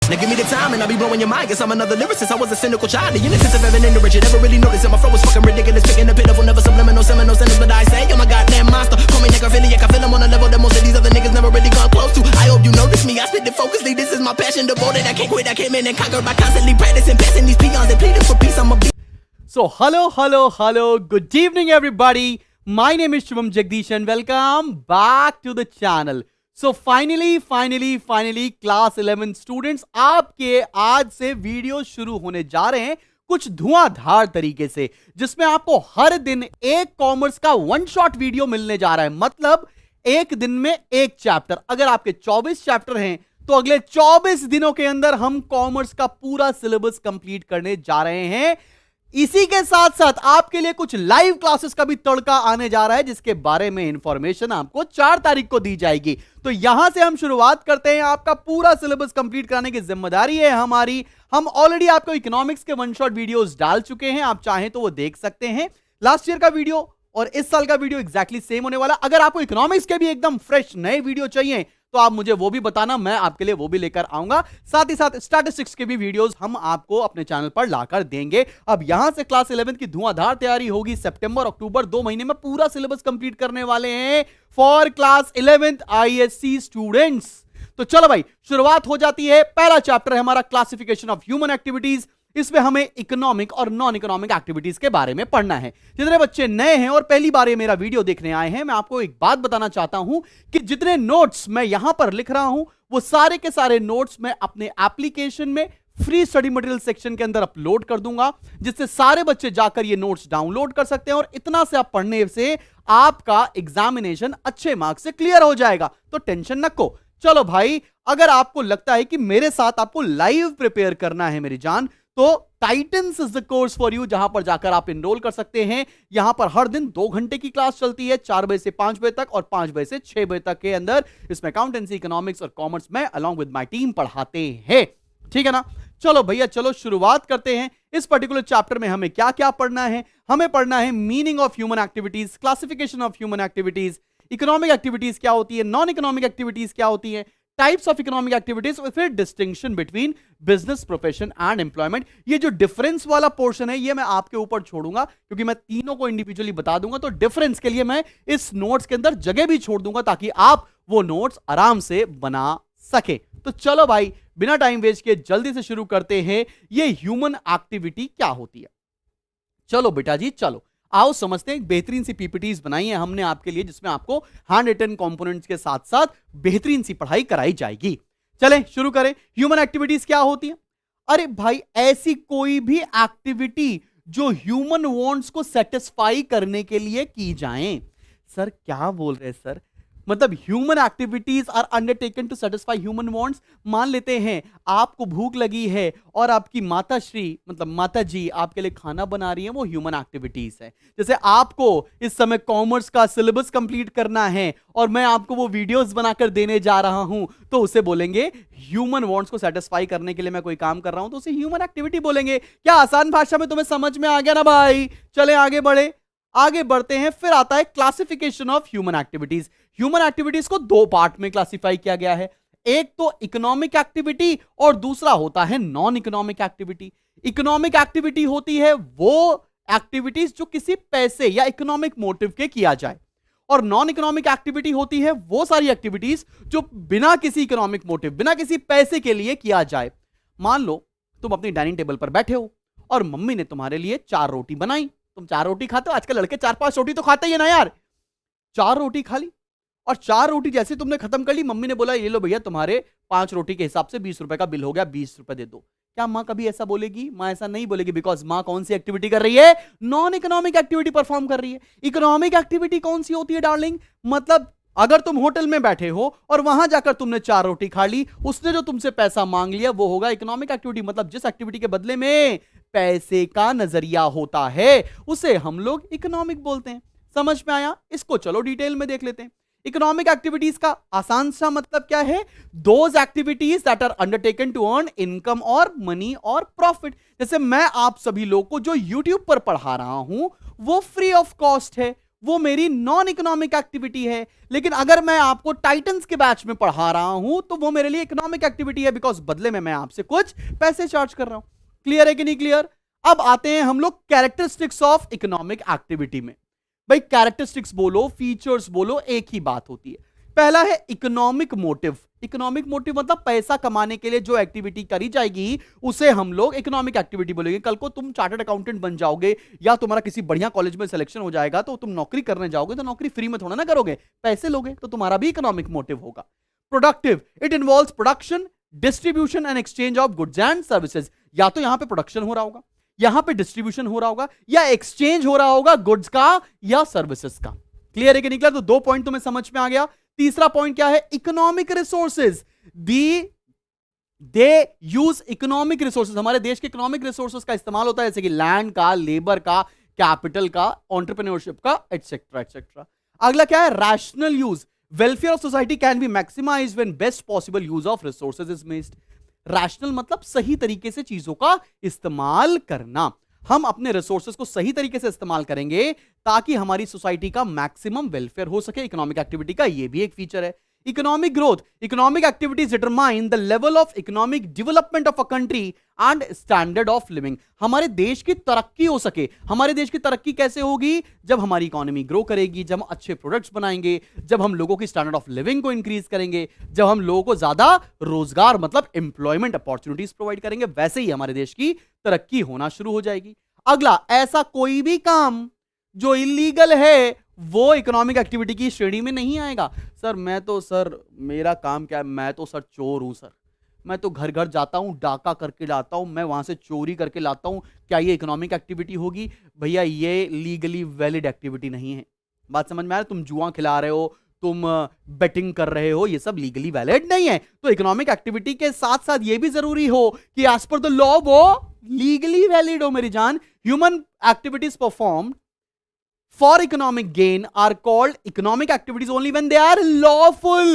Now give me the time and I'll be blowing your mind. Guess I'm another lyricist. I was a cynical child. The innocence of Evan and the rich. You never really noticed that my flow was fucking ridiculous. Picking the pitiful, never subliminal, seminal sentence. But I say, I'm a goddamn monster. Call me necrophiliac. I feel I'm on a level that most of these other niggas never really gone close to. I hope you notice me. I spit it focusly. This is my passion, devoted. I can't quit. I came in and conquered by constantly practicing, passing these peons and pleading for peace. I'm a So hello, good evening everybody. My name is Shubham Jagdish and welcome back to the channel. So finally class 11 students आपके आज से video शुरू होने जा रहे हैं कुछ धुआंधार तरीके से, जिसमें आपको हर दिन एक कॉमर्स का वन शॉट वीडियो मिलने जा रहा है। मतलब एक दिन में एक चैप्टर। अगर आपके 24 चैप्टर हैं तो अगले 24 दिनों के अंदर हम कॉमर्स का पूरा सिलेबस कंप्लीट करने जा रहे हैं। इसी के साथ साथ आपके लिए कुछ लाइव क्लासेस का भी तड़का आने जा रहा है, जिसके बारे में इंफॉर्मेशन आपको 4 तारीख को दी जाएगी। तो यहां से हम शुरुआत करते हैं। आपका पूरा सिलेबस कंप्लीट कराने की जिम्मेदारी है हमारी। हम ऑलरेडी आपको इकोनॉमिक्स के वन शॉट वीडियोस डाल चुके हैं, आप चाहें तो वो देख सकते हैं। लास्ट ईयर का वीडियो और इस साल का वीडियो एग्जैक्टली सेम होने वाला। अगर आपको इकोनॉमिक्स के भी एकदम फ्रेश नए वीडियो चाहिए तो आप मुझे वो भी बताना, मैं आपके लिए वो भी लेकर आऊंगा। साथ ही साथ स्टैटिस्टिक्स के भी वीडियोस हम आपको अपने चैनल पर लाकर देंगे। अब यहां से क्लास 11 की धुआंधार तैयारी होगी। सितंबर अक्टूबर 2 महीने में पूरा सिलेबस कंप्लीट करने वाले हैं for class 11th ISC students. तो चलो भाई, शुरुआत हो जाती है। पहला चैप्टर है हमारा क्लासिफिकेशन ऑफ ह्यूमन एक्टिविटीज। इसमें हमें इकोनॉमिक और नॉन इकोनॉमिक एक्टिविटीज के बारे में पढ़ना है। जितने बच्चे नए हैं और पहली बार ये मेरा वीडियो देखने आए हैं, मैं आपको एक बात बताना चाहता हूं कि जितने नोट्स मैं यहां पर लिख रहा हूं वो सारे के सारे नोट्स मैं अपने एप्लीकेशन में फ्री स्टडी मटेरियल सेक्शन के अंदर अपलोड कर दूंगा, जिससे सारे बच्चे जाकर ये नोट्स डाउनलोड कर सकते हैं और इतना से आप पढ़ने से आपका एग्जामिनेशन अच्छे मार्क्स से क्लियर हो जाएगा। तो टेंशन नको। चलो भाई, अगर आपको लगता है कि मेरे साथ आपको लाइव प्रिपेयर करना है मेरी जान, तो titans is the course for you, जहां पर जाकर आप एनरोल कर सकते हैं। यहां पर हर दिन 2 घंटे की क्लास चलती है, 4 बजे से 5 बजे तक और 5 बजे से 6 बजे तक के अंदर। इसमें अकाउंटेंसी, इकोनॉमिक्स और कॉमर्स में अलॉन्ग विद माय टीम पढ़ाते हैं। ठीक है ना? चलो भैया, चलो शुरुआत करते हैं। इस पर्टिकुलर चैप्टर में हमें क्या क्या पढ़ना है? हमें पढ़ना है meaning of human activities, classification of human activities, economic activities क्या होती है, नॉन इकोनॉमिक एक्टिविटीज क्या होती है, टाइप्स ऑफ इकोनॉमिक एक्टिविटीज, फिर distinction between business, profession and employment. ये जो डिफरेंस वाला पोर्शन है ये मैं आपके ऊपर छोड़ूंगा, क्योंकि मैं तीनों को इंडिविजुअली बता दूंगा। तो डिफरेंस के लिए मैं इस नोट्स के अंदर जगह भी छोड़ दूंगा ताकि आप वो नोट्स आराम से बना सके। तो चलो भाई, बिना टाइम वेस्ट किए जल्दी से शुरू करते हैं। ये ह्यूमन एक्टिविटी क्या होती है? चलो बेटा जी, चलो आओ समझते हैं। बेहतरीन सी पीपीटीज बनाई है हमने आपके लिए, जिसमें आपको हैंड रिटन कंपोनेंट्स के साथ साथ बेहतरीन सी पढ़ाई कराई जाएगी। चलें शुरू करें। ह्यूमन एक्टिविटीज क्या होती है? अरे भाई, ऐसी कोई भी एक्टिविटी जो ह्यूमन वांट्स को सेटिस्फाई करने के लिए की जाए। सर क्या बोल रहे हैं सर? मतलब human activities are undertaken to satisfy human wants. मान लेते हैं आपको भूख लगी है और आपकी माताश्री, मतलब माता जी आपके लिए खाना बना रही है, वो ह्यूमन एक्टिविटीज है। जैसे आपको इस समय कॉमर्स का सिलेबस कंप्लीट करना है और मैं आपको वो वीडियोस बनाकर देने जा रहा हूं, तो उसे बोलेंगे ह्यूमन वांट्स को सेटिस्फाई करने के लिए मैं कोई काम कर रहा हूं, तो उसे ह्यूमन एक्टिविटी बोलेंगे। क्या आसान भाषा में तुम्हें समझ में आ गया ना भाई? चले आगे बढ़ते हैं। फिर आता है classification of human activities. Human activities को 2 पार्ट में क्लासिफाई किया गया है। एक तो इकोनॉमिक एक्टिविटी और दूसरा होता है non economic activity. Economic activity होती है वो एक्टिविटीज जो किसी पैसे या इकोनॉमिक मोटिव के किया जाए, और नॉन इकोनॉमिक एक्टिविटी होती है वो सारी एक्टिविटीज जो बिना किसी इकोनॉमिक मोटिव, बिना किसी पैसे के लिए किया जाए। मान लो तुम अपनी डाइनिंग टेबल पर बैठे हो और मम्मी ने तुम्हारे लिए 4 रोटी बनाई। तुम 4 रोटी खाते हो, आजकल लड़के 4-5 रोटी तो खाते ही है ना यार। 4 रोटी खा ली और 4 रोटी जैसे तुमने खत्म कर ली, मम्मी ने बोला ये लो भैया, तुम्हारे 5 रोटी के हिसाब से 20 रुपए का बिल हो गया, 20 रुपए दे दो। क्या मां कभी ऐसा बोलेगी? मां ऐसा नहीं बोलेगी, बिकॉज मां कौन सी एक्टिविटी कर रही है? नॉन इकोनॉमिक एक्टिविटी परफॉर्म कर रही है। इकोनॉमिक एक्टिविटी कौन सी होती है डार्लिंग? मतलब अगर तुम होटल में बैठे हो और वहां जाकर तुमने 4 रोटी खा ली, उसने जो तुमसे पैसा मांग लिया वो होगा इकोनॉमिक एक्टिविटी। मतलब जिस एक्टिविटी के बदले में पैसे का नजरिया होता है उसे हम लोग इकोनॉमिक बोलते हैं। समझ में आया? इसको चलो डिटेल में देख लेते हैं। इकोनॉमिक एक्टिविटीज का आसान सा मतलब क्या है? Those activities that are undertaken to earn income और मनी और प्रॉफिट। जैसे मैं आप सभी लोग को जो यूट्यूब पर पढ़ा रहा हूं वो फ्री ऑफ कॉस्ट है, वो मेरी नॉन इकोनॉमिक एक्टिविटी है। लेकिन अगर मैं आपको टाइटंस के बैच में पढ़ा रहा हूं तो वो मेरे लिए इकोनॉमिक एक्टिविटी है, बिकॉज बदले में मैं आपसे कुछ पैसे चार्ज कर रहा हूं। क्लियर है कि नहीं क्लियर? अब आते हैं हम लोग कैरेक्टरिस्टिक्स ऑफ इकोनॉमिक एक्टिविटी में। भाई कैरेक्टरिस्टिक्स बोलो, फीचर्स बोलो, एक ही बात होती है। पहला है इकोनॉमिक मोटिव। इकोनॉमिक मोटिव मतलब पैसा कमाने के लिए जो एक्टिविटी करी जाएगी उसे हम लोग इकोनॉमिक एक्टिविटी बोलेंगे। कल को तुम चार्टर्ड अकाउंटेंट बन जाओगे या तुम्हारा किसी बढ़िया कॉलेज में सिलेक्शन हो जाएगा तो तुम नौकरी करने जाओगे तो नौकरी फ्री में थोड़ा ना करोगे, पैसे लोगे, तो तुम्हारा भी इकोनॉमिक मोटिव होगा। Productive, it involves production, distribution and exchange of goods and services. या तो यहां पे प्रोडक्शन हो रहा होगा, यहां पे डिस्ट्रीब्यूशन हो रहा होगा, या एक्सचेंज हो रहा होगा गुड्स का या सर्विसेज का। क्लियर है कि नहीं क्लियर? तो 2 पॉइंट तुम्हें समझ में आ गया। तीसरा पॉइंट क्या है? Economic resources. They use economic resources. हमारे देश के इकोनॉमिक रिसोर्सेज का इस्तेमाल होता है, जैसे कि लैंड का, लेबर का, कैपिटल का, एंटरप्रेन्योरशिप का, एटसेट्रा एटसेट्रा। अगला क्या है? Rational use. Welfare of society can be maximised when best possible use of resources is made. Rational मतलब सही तरीके से चीजों का इस्तेमाल करना। हम अपने रिसोर्सेज को सही तरीके से इस्तेमाल करेंगे ताकि हमारी सोसाइटी का मैक्सिमम वेलफेयर हो सके। इकोनॉमिक एक्टिविटी का यह भी एक फीचर है। Economic growth, economic activities determine the level of economic development of a country and standard of living. हमारे देश की तरक्की हो सके। हमारे देश की तरक्की कैसे होगी? जब हमारी इकोनॉमी ग्रो करेगी, जब हम अच्छे प्रोडक्ट्स बनाएंगे, जब हम लोगों की स्टैंडर्ड ऑफ लिविंग को इंक्रीज करेंगे, जब हम लोगों को ज्यादा रोजगार मतलब एम्प्लॉयमेंट अपॉर्चुनिटीज प्रोवाइड करेंगे, वैसे ही हमारे देश की तरक्की होना शुरू हो जाएगी। अगला, ऐसा कोई भी काम जो इलीगल है वो इकोनॉमिक एक्टिविटी की श्रेणी में नहीं आएगा। सर मेरा काम क्या है? मैं तो सर चोर हूं सर, मैं तो घर घर जाता हूं, डाका करके लाता हूं, मैं वहां से चोरी करके लाता हूं, क्या ये इकोनॉमिक एक्टिविटी होगी? भैया ये लीगली वैलिड एक्टिविटी नहीं है। बात समझ में आ रहा है? तुम जुआ खिला रहे हो, तुम बेटिंग कर रहे हो, ये सब लीगली वैलिड नहीं है। तो इकोनॉमिक एक्टिविटी के साथ साथ ये भी जरूरी हो कि एज पर द लॉ वो लीगली वैलिड हो मेरी जान। Human activities perform for economic gain are called economic activities only when they are lawful।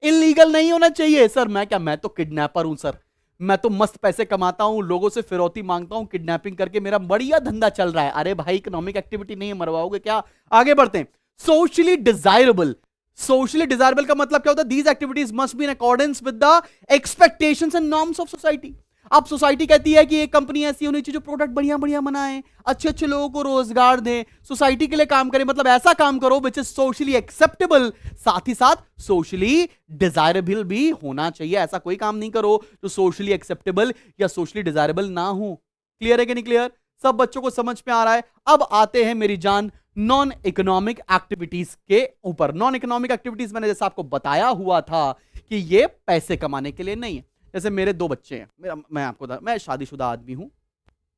illegal नहीं होना चाहिए। सर मैं तो किडनैपर हूं सर, मैं तो मस्त पैसे कमाता हूं, लोगों से फिरौती मांगता हूं, किडनैपिंग करके मेरा बढ़िया धंधा चल रहा है। अरे भाई इकोनॉमिक एक्टिविटी नहीं है, मरवाओगे क्या? आगे बढ़ते हैं। Socially desirable. सोशली डिजायरेबल का मतलब क्या होता है? These activities must be in accordance with the expectations and norms of society. अब सोसाइटी कहती है कि एक कंपनी ऐसी होनी चाहिए जो प्रोडक्ट बढ़िया बढ़िया बनाए, अच्छे अच्छे लोगों को रोजगार दे, सोसाइटी के लिए काम करे, मतलब ऐसा काम करो विच इज सोशली एक्सेप्टेबल, साथ ही साथ सोशली डिजायरेबल भी होना चाहिए। ऐसा कोई काम नहीं करो जो सोशली एक्सेप्टेबल या सोशली डिजायरेबल ना हो। क्लियर है कि नहीं क्लियर? सब बच्चों को समझ में आ रहा है? अब आते हैं मेरी जान नॉन इकोनॉमिक एक्टिविटीज के ऊपर। नॉन इकोनॉमिक एक्टिविटीज मैंने जैसा आपको बताया हुआ था कि ये पैसे कमाने के लिए नहीं है। जैसे मेरे 2 बच्चे हैं, मैं शादीशुदा आदमी हूं,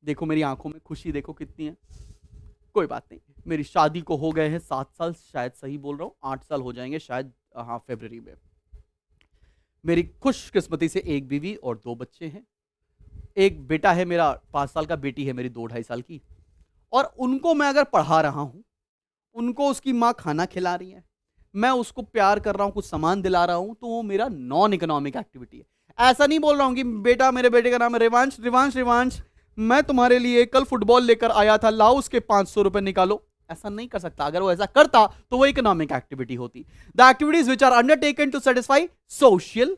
देखो मेरी आंखों में खुशी देखो कितनी है। कोई बात नहीं, मेरी शादी को हो गए हैं 7 साल, शायद सही बोल रहा हूं, 8 साल हो जाएंगे शायद, हाँ फरवरी में। मेरी खुशकिस्मती से एक बीवी और 2 बच्चे हैं। एक बेटा है मेरा 5 साल का, बेटी है मेरी 2-2.5 साल की। और उनको मैं अगर पढ़ा रहा हूं, उनको उसकी माँ खाना खिला रही है, मैं उसको प्यार कर रहा हूं, कुछ सामान दिला रहा हूं, तो वो मेरा नॉन इकोनॉमिक एक्टिविटी है। ऐसा नहीं बोल रहा हूं कि बेटा, मेरे बेटे का नाम है रिवांश, मैं तुम्हारे लिए कल फुटबॉल लेकर आया था, लाओ उसके 500 रुपए निकालो। ऐसा नहीं कर सकता। अगर वो ऐसा करता तो वो इकोनॉमिक एक्टिविटी होती। The activities which are undertaken to satisfy social,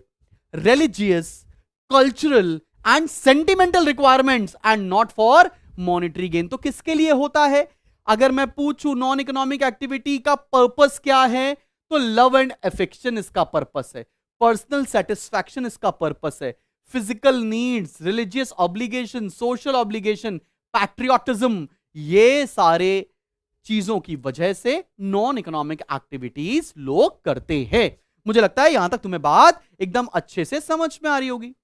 religious, cultural and sentimental requirements and not for monetary gain. तो किसके लिए होता है? अगर मैं पूछूं नॉन इकोनॉमिक एक्टिविटी का पर्पस क्या है, तो लव एंड अफेक्शन इसका पर्पस है, पर्सनल सेटिस्फैक्शन इसका पर्पस है, physical needs, religious obligation, social obligation, patriotism, ये सारे चीजों की वजह से नॉन इकोनॉमिक एक्टिविटीज लोग करते हैं। मुझे लगता है यहां तक तुम्हें बात एकदम अच्छे से समझ में आ रही होगी।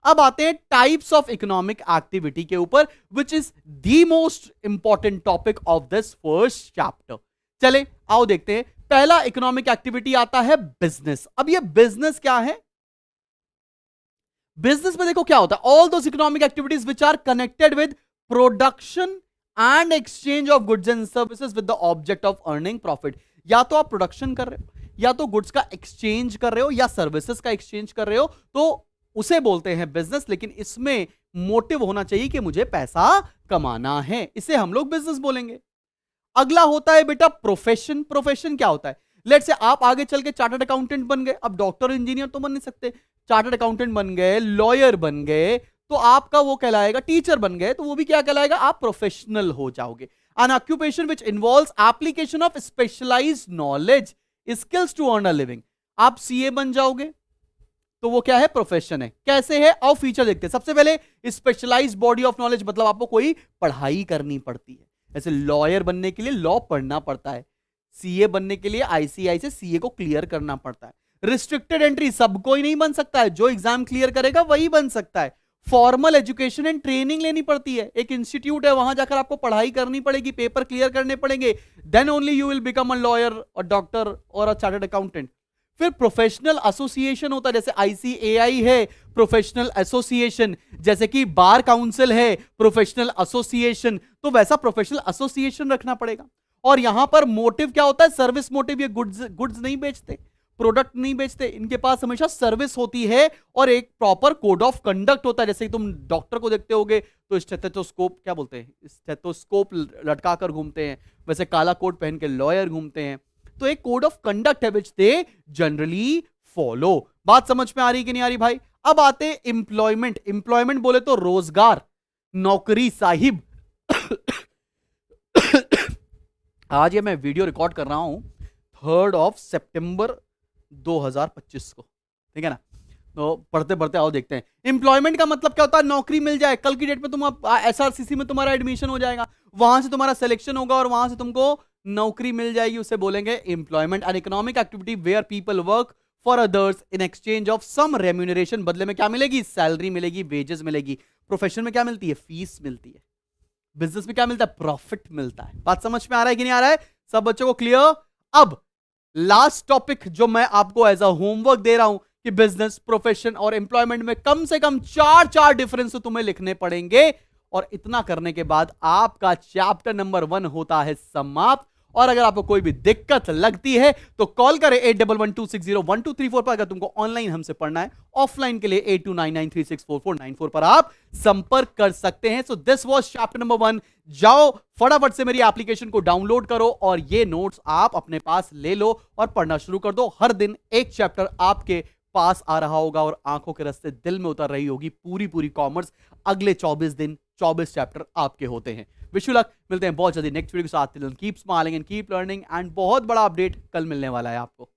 अब आते हैं टाइप्स ऑफ इकोनॉमिक एक्टिविटी के ऊपर, which is the most important topic of this first chapter. चले आओ देखते हैं। पहला इकोनॉमिक एक्टिविटी आता है बिजनेस। अब ये बिजनेस क्या है? बिजनेस में देखो क्या होता है, all those economic activities which are connected with production and exchange of goods and services with the object of earning profit. या तो आप प्रोडक्शन कर रहे हो, या तो गुड्स का एक्सचेंज कर रहे हो, या सर्विसेज का एक्सचेंज कर रहे हो, तो उसे बोलते हैं बिजनेस। लेकिन इसमें मोटिव होना चाहिए कि मुझे पैसा कमाना है, इसे हम लोग बिजनेस बोलेंगे। अगला होता है बेटा प्रोफेशन। प्रोफेशन क्या होता है? लेट से आप आगे चल के चार्टर्ड अकाउंटेंट बन गए, अब डॉक्टर इंजीनियर तो बन नहीं सकते, चार्टर्ड अकाउंटेंट बन गए, लॉयर बन गए, तो आपका वो कहलाएगा, टीचर बन गए तो वो भी क्या कहलाएगा, आप प्रोफेशनल हो जाओगे। An occupation which involves application of specialised knowledge skills to earn a living. आप सीए बन जाओगे तो वो क्या है, प्रोफेशन है। कैसे है, और फीचर देखते हैं। सबसे पहले स्पेशलाइज बॉडी ऑफ नॉलेज, मतलब आपको कोई पढ़ाई करनी पड़ती है। जैसे लॉयर बनने के लिए लॉ पढ़ना पड़ता है, सीए बनने के लिए आईसीआई से सीए को क्लियर करना पड़ता है। रिस्ट्रिक्टेड एंट्री, सब कोई नहीं बन सकता है, जो एग्जाम क्लियर करेगा वही बन सकता है। फॉर्मल एजुकेशन एंड ट्रेनिंग लेनी पड़ती है, एक इंस्टीट्यूट है, वहां जाकर आपको पढ़ाई करनी पड़ेगी, पेपर क्लियर करने पड़ेंगे, then only you will become a lawyer और डॉक्टर और अ चार्टर्ड अकाउंटेंट। फिर प्रोफेशनल एसोसिएशन होता है, जैसे आईसीएआई है प्रोफेशनल एसोसिएशन, जैसे कि बार काउंसिल है प्रोफेशनल एसोसिएशन, तो वैसा प्रोफेशनल एसोसिएशन रखना पड़ेगा। और यहां पर मोटिव क्या होता है, सर्विस मोटिव। ये गुड्स नहीं बेचते, प्रोडक्ट नहीं बेचते, इनके पास हमेशा सर्विस होती है और एक प्रॉपर कोड ऑफ कंडक्ट होता है। जैसे कि तुम डॉक्टर को देखते होगे तो स्टेथोस्कोप, क्या बोलते हैं, स्टेथोस्कोप लटका कर घूमते हैं, वैसे काला कोट पहन के लॉयर घूमते हैं। तो एक कोड ऑफ कंडक्ट है विच दे जनरली फॉलो। बात समझ में आ रही कि नहीं आ रही भाई? अब आते एम्प्लॉयमेंट। एम्प्लॉयमेंट बोले तो रोजगार, नौकरी साहिब। आज ये मैं वीडियो रिकॉर्ड कर रहा हूं 3 सितंबर 2025 को, ठीक है ना? तो पढ़ते पढ़ते आओ देखते हैं। एम्प्लॉयमेंट का मतलब क्या होता है, नौकरी मिल जाए। कल की डेट में तुम एसआरसीसी में तुम्हारा एडमिशन हो जाएगा, वहां से तुम्हारा सिलेक्शन होगा और वहां से तुमको नौकरी मिल जाएगी, उसे बोलेंगे employment. An economic activity where people work for others in exchange of some remuneration. बदले में क्या मिलेगी, सैलरी मिलेगी, वेजेस मिलेगी। प्रोफेशन में क्या मिलती है, फीस मिलती है। बिजनेस में क्या मिलता है, प्रॉफिट मिलता है। बात समझ में आ रहा है कि नहीं आ रहा है? सब बच्चों को क्लियर? अब लास्ट टॉपिक जो मैं आपको एज अ होमवर्क दे रहा हूं कि बिजनेस, प्रोफेशन और एम्प्लॉयमेंट में कम से कम चार डिफरेंस तो तुम्हें लिखने पड़ेंगे। और इतना करने के बाद आपका चैप्टर नंबर 1 होता है समाप्त। और अगर आपको कोई भी दिक्कत लगती है तो कॉल करें 8112601234 पर। अगर तुमको ऑनलाइन हमसे पढ़ना है, ऑफलाइन के लिए 8299364494 पर आप संपर्क कर सकते हैं। So this was chapter number 1। जाओ फटाफट से मेरी एप्लीकेशन को डाउनलोड करो और ये नोट्स आप अपने पास ले लो और पढ़ना शुरू कर दो। हर दिन एक चैप्टर आपके पास आ रहा होगा और आंखों के रास्ते दिल में उतर रही होगी पूरी कॉमर्स। अगले 24 दिन 24 चैप्टर आपके होते हैं। Wish you luck. मिलते हैं बहुत जल्दी नेक्स्ट वीडियो के साथ। Keep smiling and keep learning. And बहुत बड़ा अपडेट कल मिलने वाला है आपको।